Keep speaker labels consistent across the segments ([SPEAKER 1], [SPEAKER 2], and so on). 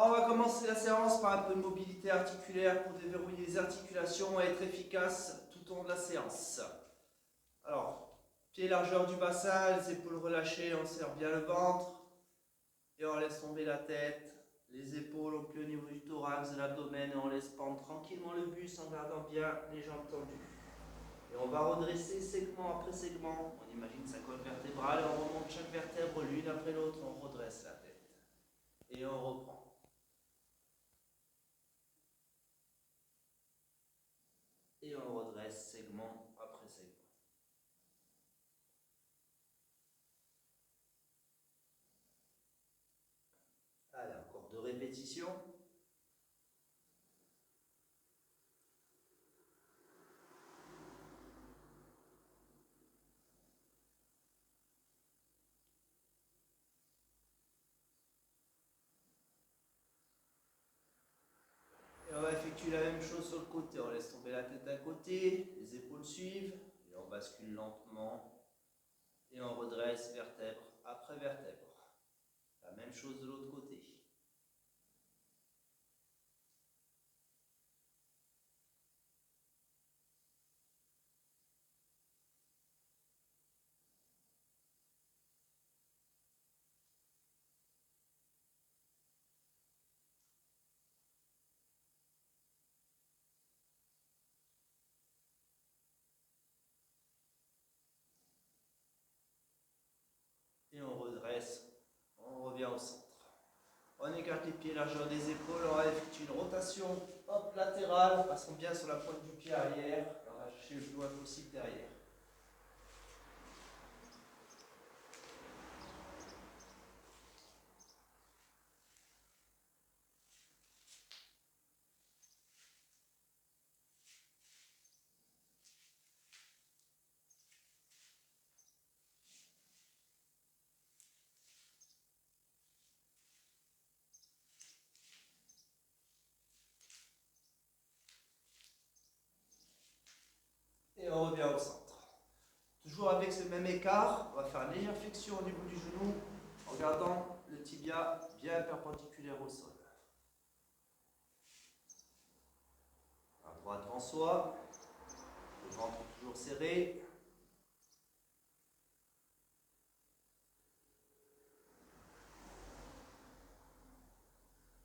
[SPEAKER 1] Alors, on va commencer la séance par un peu de mobilité articulaire pour déverrouiller les articulations et être efficace tout au long de la séance. Alors, pied largeur du bassin, les épaules relâchées, on serre bien le ventre et on laisse tomber la tête, les épaules au plus haut niveau du thorax, de l'abdomen, et on laisse pendre tranquillement le buste en gardant bien les jambes tendues. Et on va redresser segment après segment. On imagine sa colonne vertébrale et on remonte chaque vertèbre l'une après l'autre, on redresse la tête. Et on reprend. Et on redresse segment après segment. Allez, encore 2 répétitions. Et on va effectuer la même chose sur le côté. On laisse tomber la tête d'un côté, les épaules suivent, et on bascule lentement. Et on redresse vertèbre après vertèbre. La même chose de l'autre côté. Et on redresse, on revient au centre. On écarte les pieds largeur des épaules, on va effectuer une rotation latérale, passons bien sur la pointe du pied arrière, et on va chercher le plus loin possible derrière. Et on revient au centre. Toujours avec ce même écart, on va faire une légère flexion au niveau du genou en gardant le tibia bien perpendiculaire au sol. Un bras devant soi, le ventre toujours serré.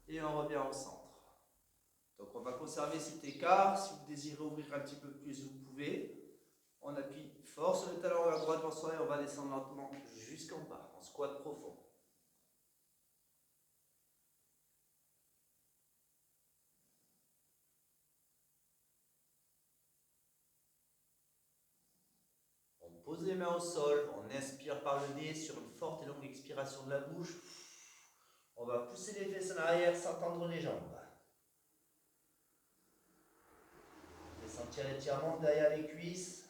[SPEAKER 1] Et on revient au centre. Donc on va conserver cet écart. Si vous désirez ouvrir un petit peu plus, vous pouvez. On appuie fort sur le talon droit devant soi et on va descendre lentement jusqu'en bas, en squat profond. On pose les mains au sol, on inspire par le nez sur une forte et longue expiration de la bouche. On va pousser les fesses en arrière sans tendre les jambes. Vous allez sentir l'étirement derrière les cuisses.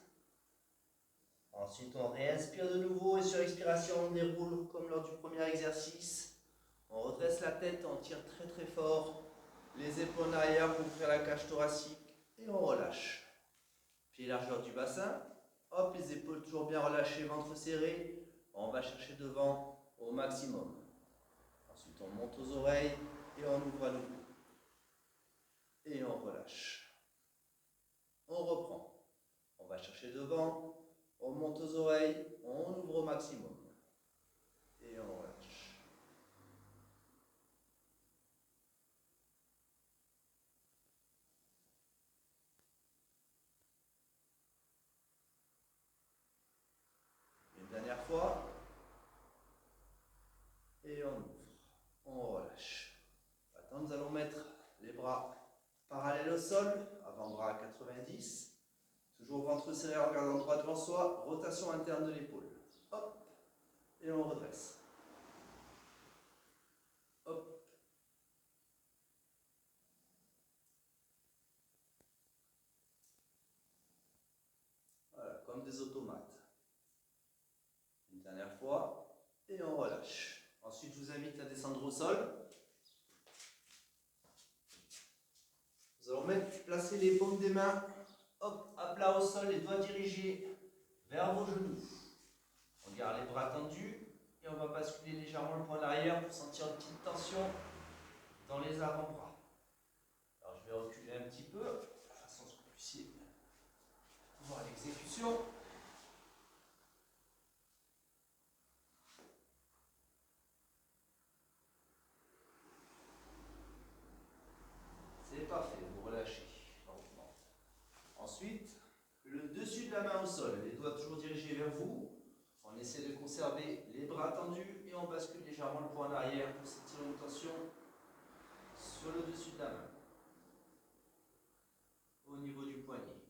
[SPEAKER 1] Ensuite, on réinspire de nouveau et sur expiration, on déroule comme lors du premier exercice. On redresse la tête, on tire très très fort. Les épaules en arrière pour ouvrir la cage thoracique et on relâche. Pied largeur du bassin. Hop, les épaules toujours bien relâchées, ventre serré. On va chercher devant au maximum. Ensuite, on monte aux oreilles et on ouvre à nouveau. Et on relâche. On reprend. On va chercher devant. On monte aux oreilles, on ouvre au maximum. Et on relâche. Une dernière fois. Et on ouvre. On relâche. Maintenant, nous allons mettre les bras parallèles au sol, avant-bras à 90. Toujours ventre serré en regardant droit devant soi, rotation interne de l'épaule. Hop, et on redresse. Hop. Voilà, comme des automates. Une dernière fois, et on relâche. Ensuite, je vous invite à descendre au sol. Nous allons placer les paumes des mains, hop, à plat au sol, les doigts dirigés vers vos genoux. On garde les bras tendus et on va basculer légèrement le poing en arrière pour sentir une petite tension dans les avant-bras. Alors je vais reculer un petit peu, de façon à ce que vous puissiez voir l'exécution. C'est parfait, vous relâchez lentement. Ensuite, le dessus de la main au sol, les doigts toujours dirigés vers vous. On essaie de conserver les bras tendus et on bascule légèrement le poing en arrière pour sentir une tension sur le dessus de la main, au niveau du poignet.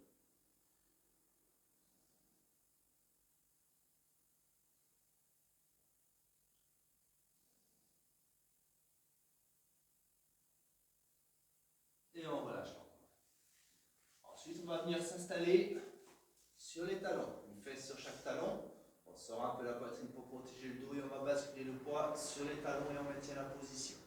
[SPEAKER 1] Et on relâche encore. Ensuite, on va venir s'installer sur les talons. Une fesse sur chaque talon. On sort un peu la poitrine pour protéger le dos et on va basculer le poids sur les talons et on maintient la position.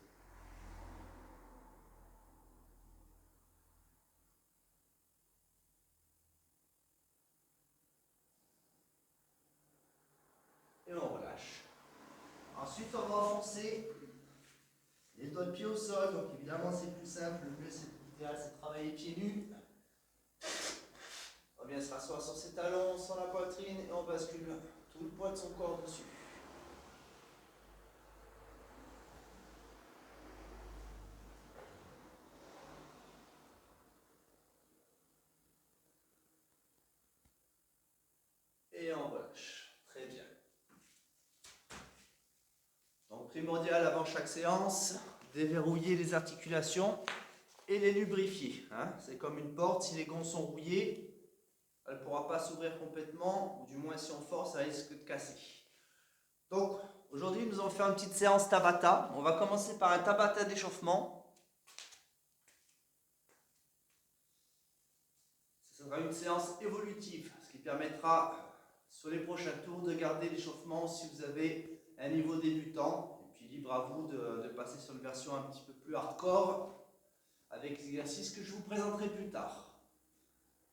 [SPEAKER 1] Et on relâche. Ensuite, on va enfoncer les doigts de pied au sol. Donc évidemment, c'est plus simple. Le mieux, c'est de travailler pieds nus. On vient se rasseoir sur ses talons, sur la poitrine et on bascule tout le poids de son corps dessus. Et on relâche. Très bien. Donc primordial avant chaque séance, déverrouiller les articulations et les lubrifier. Hein. C'est comme une porte, si les gonds sont rouillés, elle ne pourra pas s'ouvrir complètement, ou du moins si on force, ça risque de casser. Donc aujourd'hui nous allons faire une petite séance Tabata. On va commencer par un Tabata d'échauffement. Ce sera une séance évolutive, ce qui permettra sur les prochains tours de garder l'échauffement si vous avez un niveau débutant. Et puis libre à vous de passer sur une version un petit peu plus hardcore avec les exercices que je vous présenterai plus tard.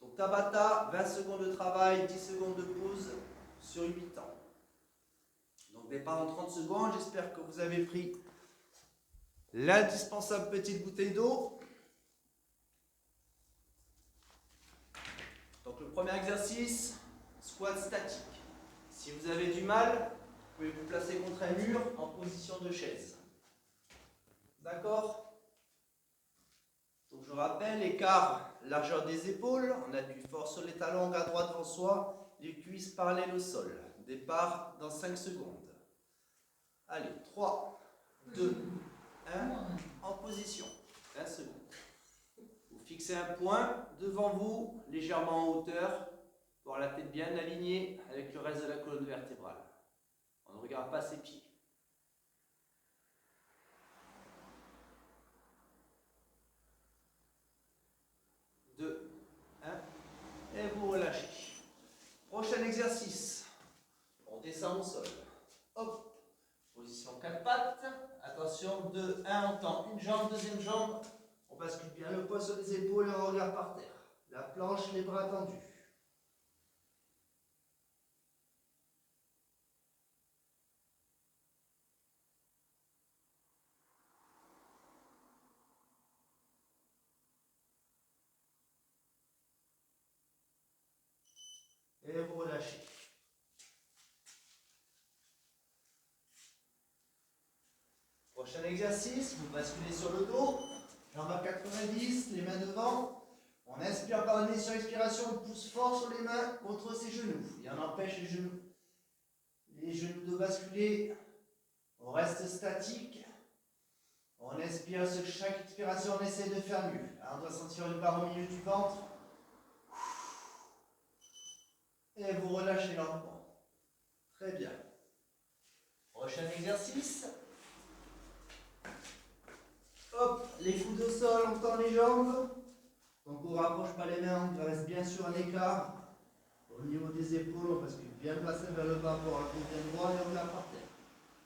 [SPEAKER 1] Donc Tabata, 20 secondes de travail, 10 secondes de pause sur 8 temps. Donc départ en 30 secondes, j'espère que vous avez pris l'indispensable petite bouteille d'eau. Donc le premier exercice, squat statique. Si vous avez du mal, vous pouvez vous placer contre un mur en position de chaise. D'accord ? Donc je rappelle, écart, largeur des épaules, on appuie fort sur les talons, bras droit devant soi, les cuisses parallèles au sol. Départ dans 5 secondes. Allez, 3, 2, 1, en position. 20 secondes. Vous fixez un point devant vous, légèrement en hauteur, pour avoir la tête bien alignée avec le reste de la colonne vertébrale. On ne regarde pas ses pieds. 2, 1, et vous relâchez. Prochain exercice. On descend au sol. Hop, position 4 pattes. Attention, 2, 1, on tend une jambe, deuxième jambe. On bascule bien le poids sur les épaules et on regarde par terre. La planche, les bras tendus. Et vous relâchez. Prochain exercice, vous basculez sur le dos, jambes à 90, les mains devant. On inspire par le nez sur expiration, on pousse fort sur les mains contre ses genoux. Et on empêche les genoux de basculer. On reste statique. On inspire sur chaque expiration, on essaie de faire mieux. On doit sentir une barre au milieu du ventre. Et vous relâchez lentement. Très bien. Prochain exercice. Hop, les coudes au sol, on tend les jambes. Donc on ne rapproche pas les mains, on reste bien sur un écart. Au niveau des épaules, on bascule bien placé vers le bas pour un coup bien droit et on regarde par terre.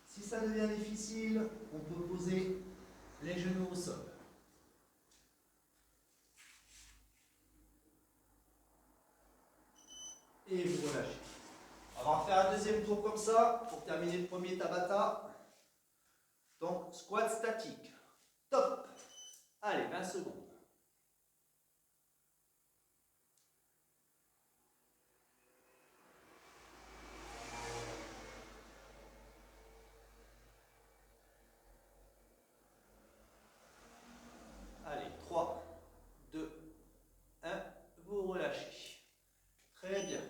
[SPEAKER 1] Si ça devient difficile, on peut poser les genoux au sol. Et vous relâchez. On va refaire un deuxième tour comme ça pour terminer le premier Tabata. Donc squat statique. Top. Allez, 20 secondes. Allez, 3, 2, 1, vous relâchez. Très bien.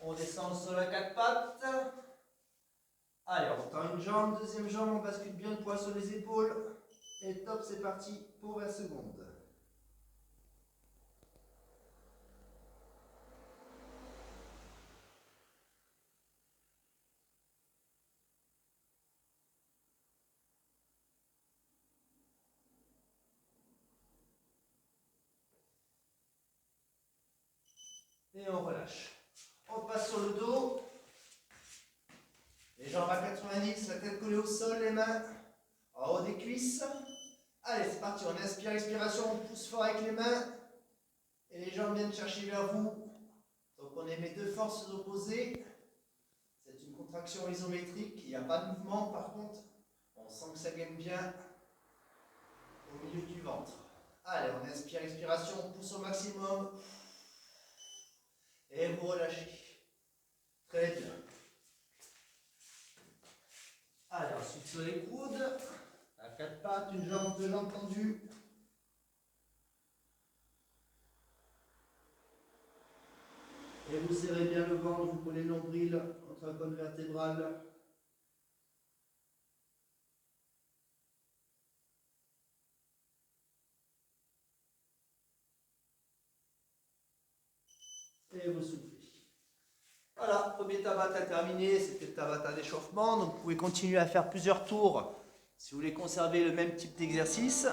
[SPEAKER 1] On descend sur la 4 pattes. Allez, on tend une jambe, deuxième jambe, on bascule bien le poids sur les épaules. Et top, c'est parti pour 20 secondes. Et on relâche. On passe sur le dos. Les jambes à 90, la tête collée au sol, les mains en haut des cuisses. Allez, c'est parti. On inspire, expiration, on pousse fort avec les mains. Et les jambes viennent chercher vers vous. Donc on émet deux forces opposées. C'est une contraction isométrique. Il n'y a pas de mouvement par contre. On sent que ça gagne bien au milieu du ventre. Allez, on inspire, expiration, on pousse au maximum. Et vous relâchez. Très bien. Allez, ensuite sur les coudes. À quatre pattes, une jambe, deux jambes tendues. Et vous serrez bien le ventre, vous prenez le nombril entre la colonne vertébrale. Et vous soufflez. Voilà, premier Tabata terminé, c'était le Tabata d'échauffement. Donc vous pouvez continuer à faire plusieurs tours si vous voulez conserver le même type d'exercice.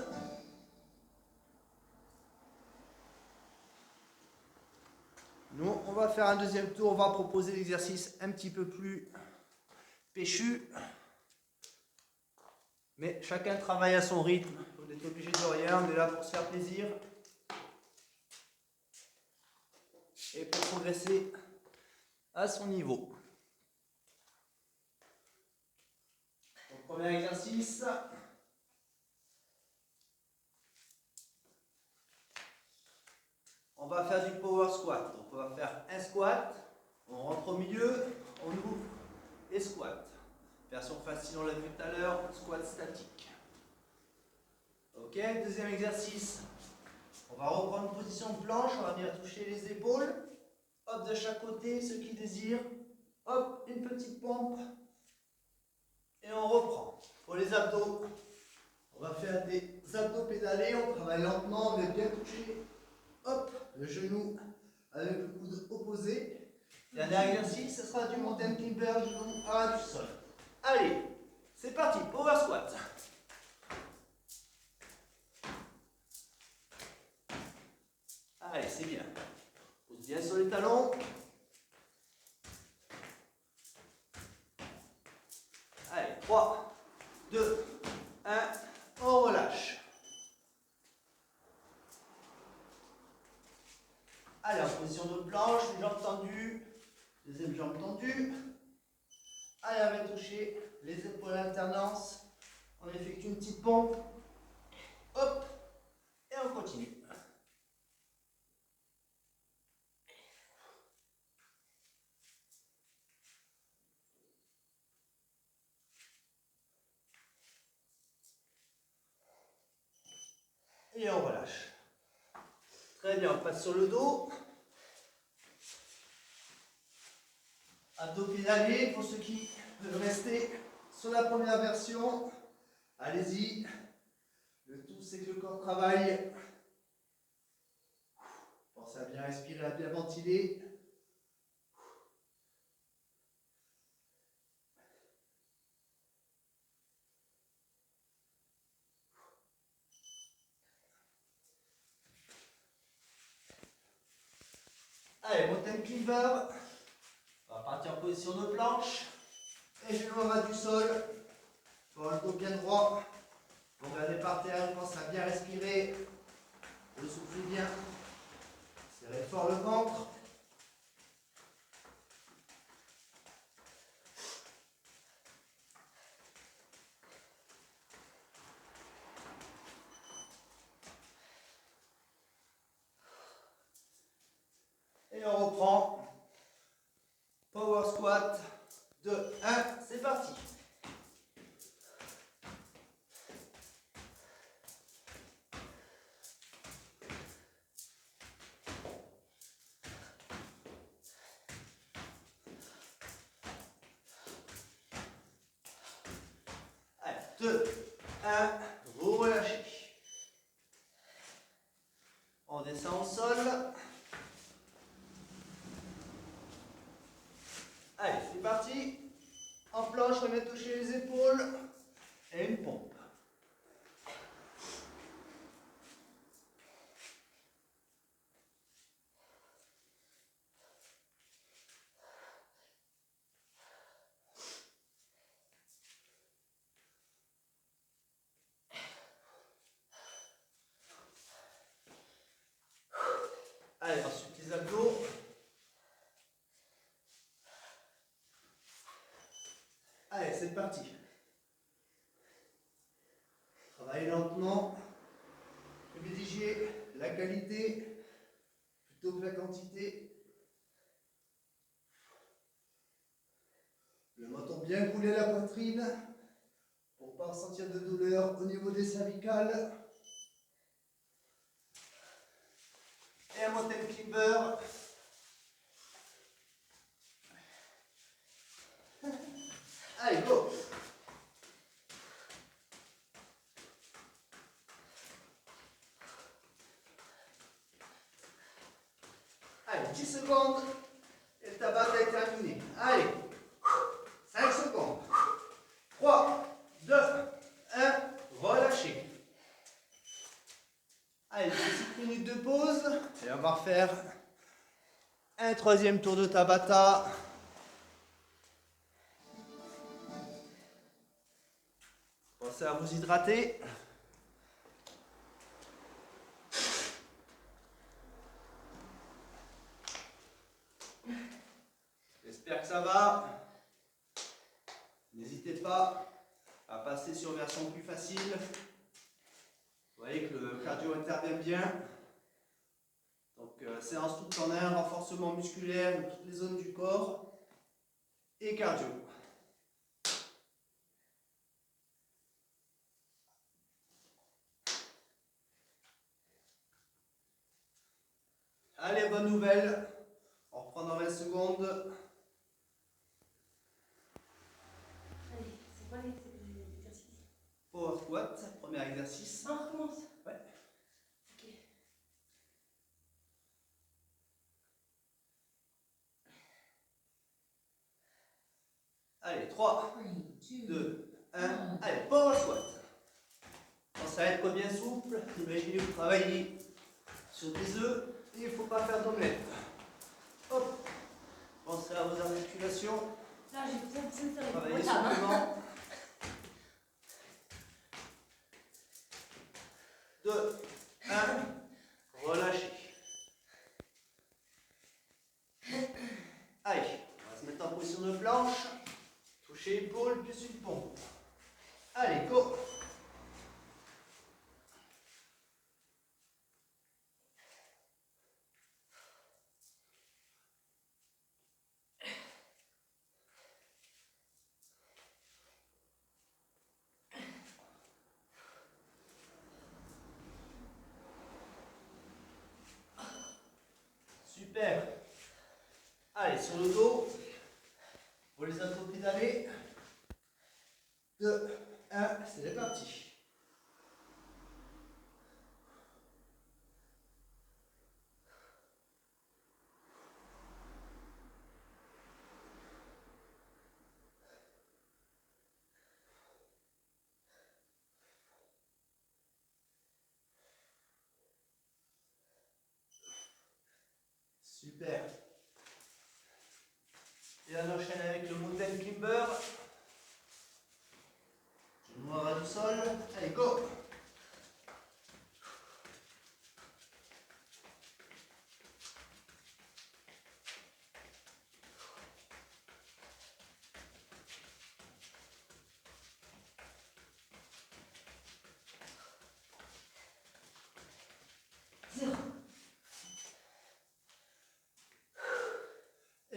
[SPEAKER 1] Nous, on va faire un deuxième tour, on va proposer l'exercice un petit peu plus péchu. Mais chacun travaille à son rythme, vous n'êtes obligé de rien, on est là pour se faire plaisir. Et pour progresser à son niveau. Donc, premier exercice. On va faire du power squat. Donc on va faire un squat, on rentre au milieu, on ouvre et squat. Version facile, on l'a vu tout à l'heure, squat statique. Ok, deuxième exercice. On va reprendre une position planche, on va venir toucher les épaules. Hop, de chaque côté, ceux qui désirent. Hop, une petite pompe. Et on reprend. Pour les abdos, on va faire des abdos pédalés. On travaille lentement, on vient bien toucher. Hop, le genou avec le coude opposé. Dernier exercice, ce sera du mountain climber, genou à ras du sol. Allez, c'est parti, power squat. Allez, c'est bien. Pose bien sur les talons. Allez, 3, 2, 1, on relâche. Allez, en position de planche, les jambes tendues, deuxième jambe tendue. Allez, on va toucher les épaules en alternance. On effectue une petite pompe. Hop, et on continue. Et on relâche. Très bien, on passe sur le dos. Abdos pédalés pour ceux qui veulent rester sur la première version. Allez-y. Le tout, c'est que le corps travaille. Pensez à bien respirer, à bien ventiler. Allez, mountain climber. On va partir en position de planche. Et genou au ras du sol. Pour le dos bien droit. Vous regardez par terre, pensez à bien respirer. Vous soufflez bien. Serrez fort le ventre. 1, c'est parti. Allez, 2, 1, vous relâchez. On descend au sol. Allez, c'est parti. En planche, on vient toucher les épaules. Et une pompe. Allez, ensuite les abdos. Allez, c'est parti. Travaillez lentement. Privilégiez la qualité plutôt que la quantité. Le menton bien coulé à la poitrine pour ne pas ressentir de douleur au niveau des cervicales. Et un mountain climber. Allez, go! Allez, 10 secondes et le tabac est terminé. Allez, 5 secondes. 3, 2, 1, relâchez. Allez, petite minute de pause et on va refaire un troisième tour de Tabata. Pensez à vous hydrater. J'espère que ça va. N'hésitez pas à passer sur une version plus facile. Vous voyez que le cardio intervient bien. Donc séance toute en un, renforcement musculaire de toutes les zones du corps et cardio. Allez, bonne nouvelle. On reprend dans 20 secondes.
[SPEAKER 2] Allez, c'est quoi l'exercice?
[SPEAKER 1] Power squat, premier exercice.
[SPEAKER 2] On recommence.
[SPEAKER 1] Ouais.
[SPEAKER 2] Ok.
[SPEAKER 1] Allez, 3, 2, 1. Allez, power squat. Pensez à être bien souple. Imaginez que vous travaillez sur des œufs et il ne faut pas faire d'omelette. Hop. Pensez à vos articulations.
[SPEAKER 2] Là, j'ai besoin de sentir les
[SPEAKER 1] Travaillez
[SPEAKER 2] poids.
[SPEAKER 1] souplement. 2, 1. Relâchez. Allez, on va se mettre en position de planche. Toucher épaule plus une pompe. Allez, go! Super. Allez, sur le dos, pour les abdos-pédalés. 2, 1, c'est parti. Super. Et on enchaîne avec le mountain climber. Genou à ras du sol. Allez, go!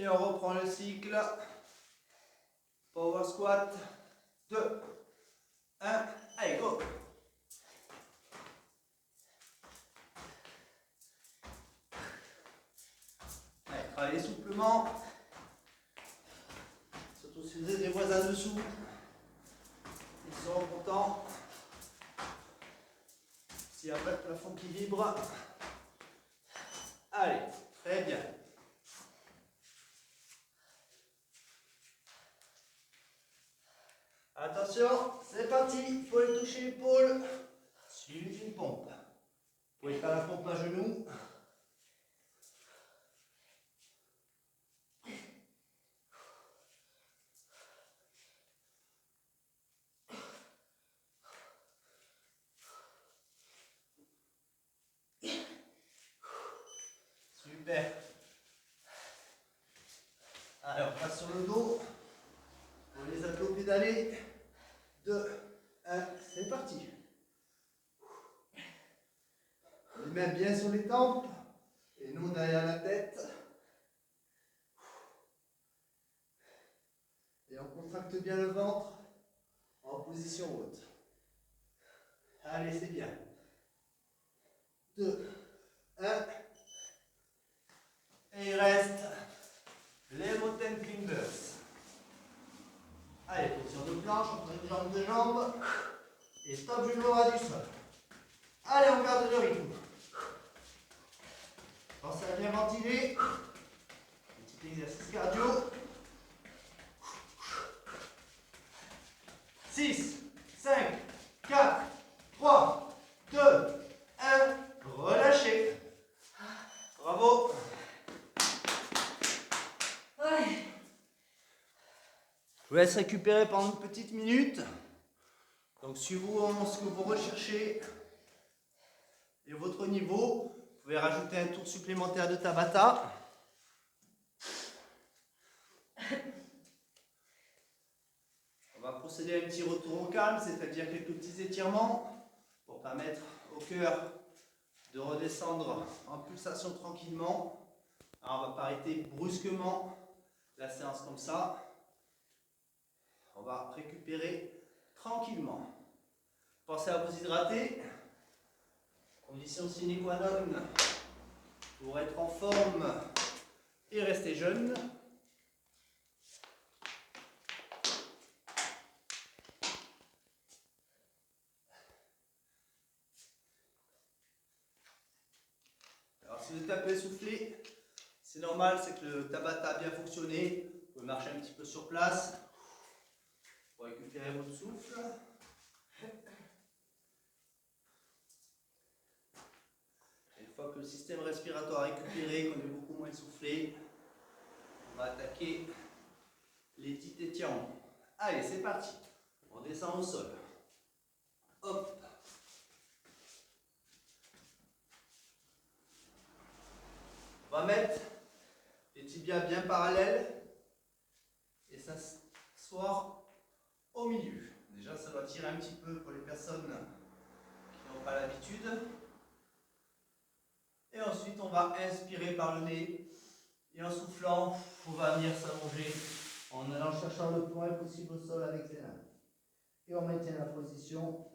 [SPEAKER 1] Et on reprend le cycle. Power Power squat. 2, 1, allez, go. Allez, travaillez souplement. Surtout si vous avez des voisins dessous. Ils seront contents. S'il n'y a pas de plafond qui vibre. Allez, très bien. Attention, c'est parti. Il faut aller toucher l'épaule. Suivi d'une pompe. Vous pouvez faire la pompe à genoux. Super. Allez, on passe sur le dos. On les abdos pédalés. 2, 1, c'est parti. Les mains bien sur les tempes. Et nous derrière la tête. Et on contracte bien le ventre en position haute. Allez, c'est bien. 2, 1. Et il reste les mountain climbers. Allez, position de planche, entre les jambes de jambes. Et stop genou ras du sol. Allez, on garde le rythme. Pensez à bien ventiler. Petit exercice cardio. 6, 5, 4, 3, 2, 1. Relâchez. Bravo.
[SPEAKER 2] Ouais.
[SPEAKER 1] Je vous laisse récupérer pendant une petite minute. Donc, suivant ce que vous recherchez et votre niveau, vous pouvez rajouter un tour supplémentaire de Tabata. On va procéder à un petit retour au calme, c'est-à-dire quelques petits étirements pour permettre au cœur de redescendre en pulsation tranquillement. Alors, on ne va pas arrêter brusquement la séance comme ça. On va récupérer tranquillement. Pensez à vous hydrater. Condition sine qua non pour être en forme et rester jeune. Alors si vous êtes un peu essoufflé, c'est normal, c'est que le Tabata a bien fonctionné. Vous pouvez marcher un petit peu sur place pour récupérer votre souffle. Une fois que le système respiratoire est récupéré, qu'on est beaucoup moins essoufflé, on va attaquer les petits étirements. Allez, c'est parti. On descend au sol. Hop. On va mettre les tibias bien parallèles et s'asseoir au milieu. Déjà, ça doit tirer un petit peu pour les personnes qui n'ont pas l'habitude. Et ensuite, on va inspirer par le nez. Et en soufflant, on va venir s'allonger en allant chercher le point possible au sol avec les mains. Et on maintient la position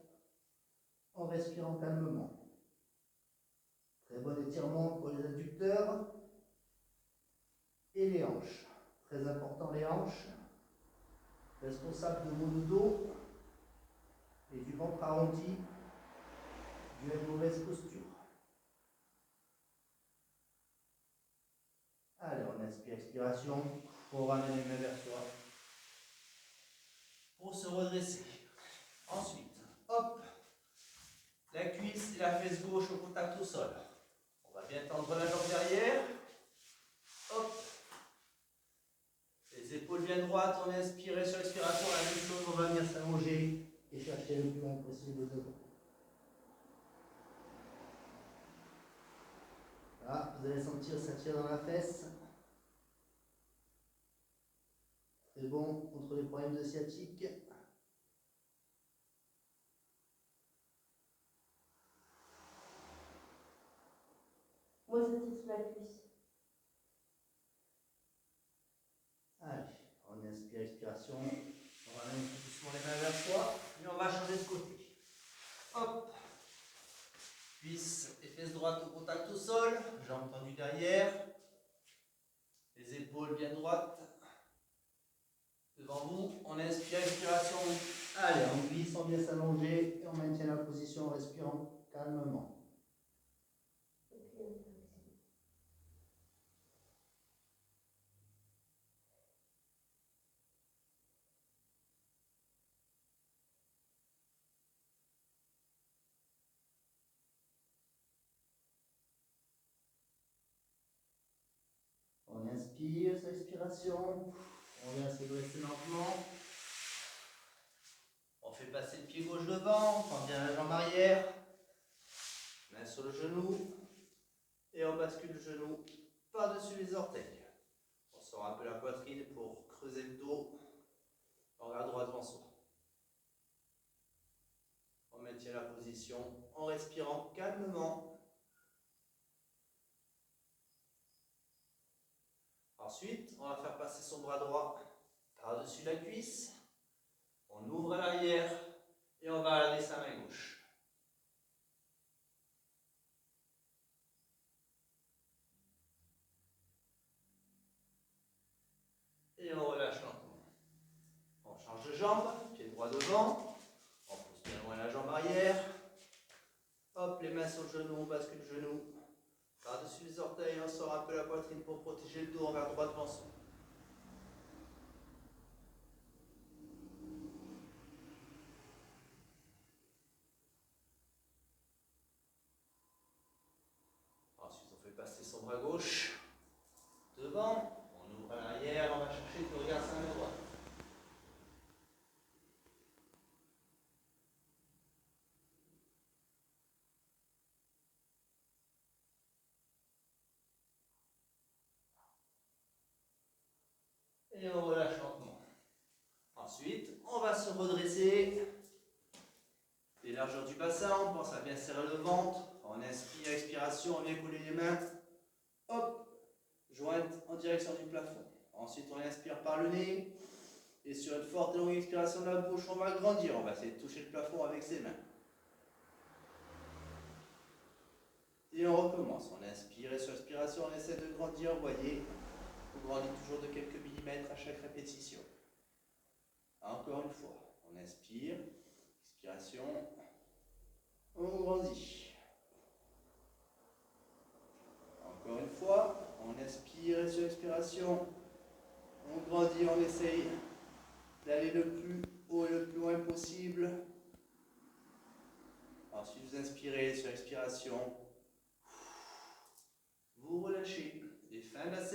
[SPEAKER 1] en respirant calmement. Très bon étirement pour les adducteurs et les hanches. Très important les hanches. Responsable de maux de dos et du ventre arrondi dû à une mauvaise posture. Allez, on inspire, expiration. On ramène les mains vers soi pour se redresser. Ensuite, hop, la cuisse et la fesse gauche au contact au sol. On va bien tendre la jambe derrière. Hop. Les épaules bien droites, on inspire et sur l'expiration, la même chose, on va venir s'allonger et chercher le plus loin possible devant. Là, vous allez sentir ça tire dans la fesse. C'est bon contre les problèmes de sciatique.
[SPEAKER 2] Moi, ça tire sur la cuisse.
[SPEAKER 1] Allez, on inspire, expiration. l'arrière. Les épaules bien droites. Devant vous, on inspire, expiration. Allez, on glisse, on vient s'allonger et on maintient la position en respirant calmement. On inspire, sur expiration. On vient se dresser lentement. On fait passer le pied gauche devant, on tend bien la jambe arrière. Main sur le genou. Et on bascule le genou par-dessus les orteils. On sort un peu la poitrine pour creuser le dos. On regarde droit devant soi. On maintient la position en respirant calmement. Ensuite, on va faire passer son bras droit par-dessus la cuisse. On ouvre à l'arrière et on va laver sa main gauche. Et on relâche lentement. On change de jambe, pied droit devant. On pousse bien loin la jambe arrière. Hop, les mains sur le genou, on bascule le genou. Par-dessus les orteils, on sort un peu la poitrine pour protéger le dos, on va droit devant soi. Ensuite, on fait passer son bras gauche devant. On ouvre à l'arrière, on va chercher le regard sa main droite. Et on relâche lentement. Ensuite, on va se redresser. Les largeurs du bassin, on pense à bien serrer le ventre. On inspire, expiration, on vient coller les mains. Hop, jointes en direction du plafond. Ensuite, on inspire par le nez. Et sur une forte et longue expiration de la bouche, on va grandir. On va essayer de toucher le plafond avec ses mains. Et on recommence. On inspire et sur expiration, on essaie de grandir. Vous voyez, on grandit toujours de quelques millimètres à chaque répétition. Encore une fois, on inspire, expiration, on grandit. Encore une fois, on inspire et sur expiration, on grandit, on essaye d'aller le plus haut et le plus loin possible. Ensuite, vous inspirez sur expiration, vous relâchez. Et fin de la séance.